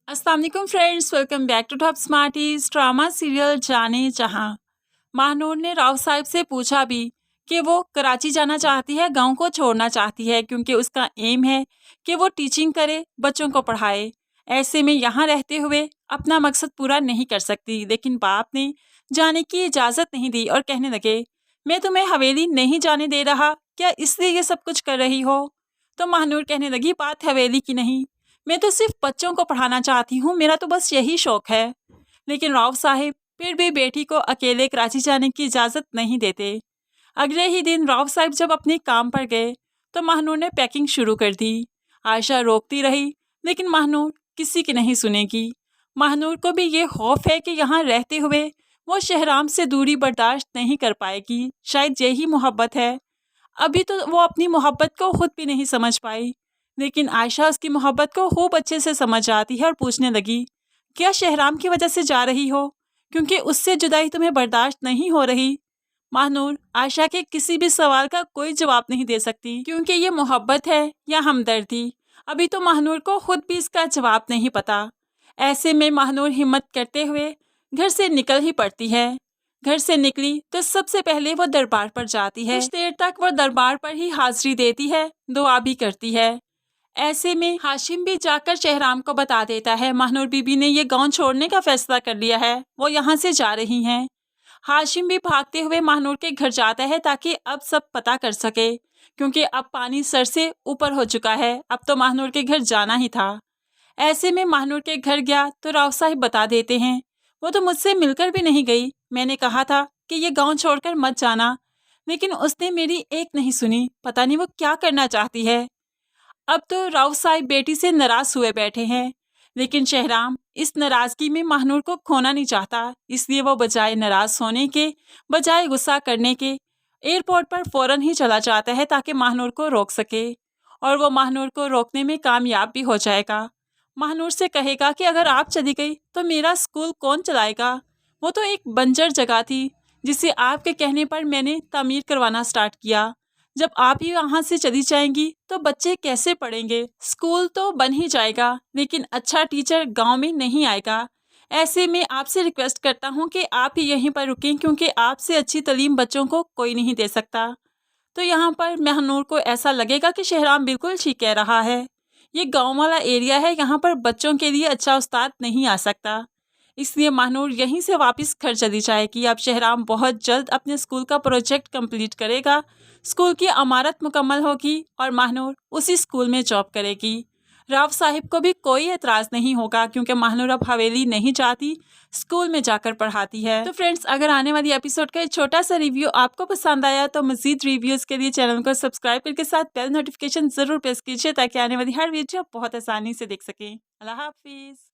अस्सलाम वालेकुम friends, welcome back to Top Smarties. Drama serial Jaane Jahan Mahnoor ने राव साहब से पूछा भी कि वो कराची जाना चाहती है, गांव को छोड़ना चाहती है, क्योंकि उसका एम है कि वो टीचिंग करे, बच्चों को पढ़ाए। ऐसे में यहाँ रहते हुए अपना मकसद पूरा नहीं कर सकती, लेकिन बाप ने जाने की इजाज़त नहीं दी और कहने लगे, मैं तुम्हें हवेली नहीं जाने दे रहा, क्या इसलिए ये सब कुछ कर रही हो? तो महानूर कहने लगी, बात हवेली की नहीं, मैं तो सिर्फ बच्चों को पढ़ाना चाहती हूँ, मेरा तो बस यही शौक है। लेकिन राव साहिब फिर भी बेटी को अकेले कराची जाने की इजाज़त नहीं देते। अगले ही दिन राव साहिब जब अपने काम पर गए तो महानूर ने पैकिंग शुरू कर दी। आयशा रोकती रही, लेकिन महानूर किसी की नहीं सुनेगी। महानूर को भी ये खौफ है कि यहाँ रहते हुए वो शहराम से दूरी बर्दाश्त नहीं कर पाएगी। शायद यही मोहब्बत है। अभी तो वो अपनी मोहब्बत को खुद भी नहीं समझ पाई, लेकिन आयशा उसकी मोहब्बत को खूब अच्छे से समझ जाती है और पूछने लगी, क्या शहराम की वजह से जा रही हो, क्योंकि उससे जुदाई तुम्हें बर्दाश्त नहीं हो रही? महानूर आयशा के किसी भी सवाल का कोई जवाब नहीं दे सकती, क्योंकि ये मोहब्बत है या हमदर्दी। अभी तो महानूर को खुद भी इसका जवाब नहीं पता। ऐसे में महानूर हिम्मत करते हुए घर से निकल ही पड़ती है। घर से निकली तो सबसे पहले वो दरबार पर जाती है। कुछ देर तक वो दरबार पर ही हाजिरी देती है, दुआ भी करती है। ऐसे में हाशिम भी जाकर शहराम को बता देता है, महानूर बीबी ने ये गांव छोड़ने का फैसला कर लिया है, वो यहाँ से जा रही हैं। हाशिम भी भागते हुए महानूर के घर जाता है ताकि अब सब पता कर सके, क्योंकि अब पानी सर से ऊपर हो चुका है, अब तो महानूर के घर जाना ही था। ऐसे में महानूर के घर गया तो राव साहिब बता देते हैं, वो तो मुझसे मिलकर भी नहीं गई, मैंने कहा था कि ये गांव छोड़कर मत जाना, लेकिन उसने मेरी एक नहीं सुनी, पता नहीं वो क्या करना चाहती है। अब तो राव साहिब बेटी से नाराज हुए बैठे हैं, लेकिन शहराम इस नाराजगी में महानूर को खोना नहीं चाहता, इसलिए वो बजाय नाराज होने के, बजाय गुस्सा करने के, एयरपोर्ट पर फौरन ही चला जाता है ताकि महानूर को रोक सके। और वो महानूर को रोकने में कामयाब भी हो जाएगा। महानूर से कहेगा कि अगर आप चली गई तो मेरा स्कूल कौन चलाएगा? वो तो एक बंजर जगह थी जिसे आपके कहने पर मैंने तामीर करवाना स्टार्ट किया। जब आप ही वहाँ से चली जाएंगी तो बच्चे कैसे पढ़ेंगे? स्कूल तो बन ही जाएगा, लेकिन अच्छा टीचर गांव में नहीं आएगा। ऐसे में आपसे रिक्वेस्ट करता हूँ कि आप ही यहीं पर रुकें, क्योंकि आपसे अच्छी तालीम बच्चों को कोई नहीं दे सकता। तो यहाँ पर महानूर को ऐसा लगेगा कि शहराम बिल्कुल ठीक कह रहा है, ये गांव वाला एरिया है, यहाँ पर बच्चों के लिए अच्छा उस्ताद नहीं आ सकता। इसलिए महानूर यहीं से वापस घर चली जाएगी। अब शहराम बहुत जल्द अपने स्कूल का प्रोजेक्ट कंप्लीट करेगा, स्कूल की इमारत मुकम्मल होगी और महानूर उसी स्कूल में जॉब करेगी। राव साहिब को भी कोई एतराज़ नहीं होगा, क्योंकि महानूर अब हवेली नहीं जाती, स्कूल में जाकर पढ़ाती है। तो फ्रेंड्स, अगर आने वाली एपिसोड का एक छोटा सा रिव्यू आपको पसंद आया तो मज़ीद रिव्यूज़ के लिए चैनल को सब्सक्राइब करके साथ बेल नोटिफिकेशन ज़रूर प्रेस कीजिए, ताकि आने वाली हर वीडियो बहुत आसानी से देख सकें। अल्लाह हाफिज़।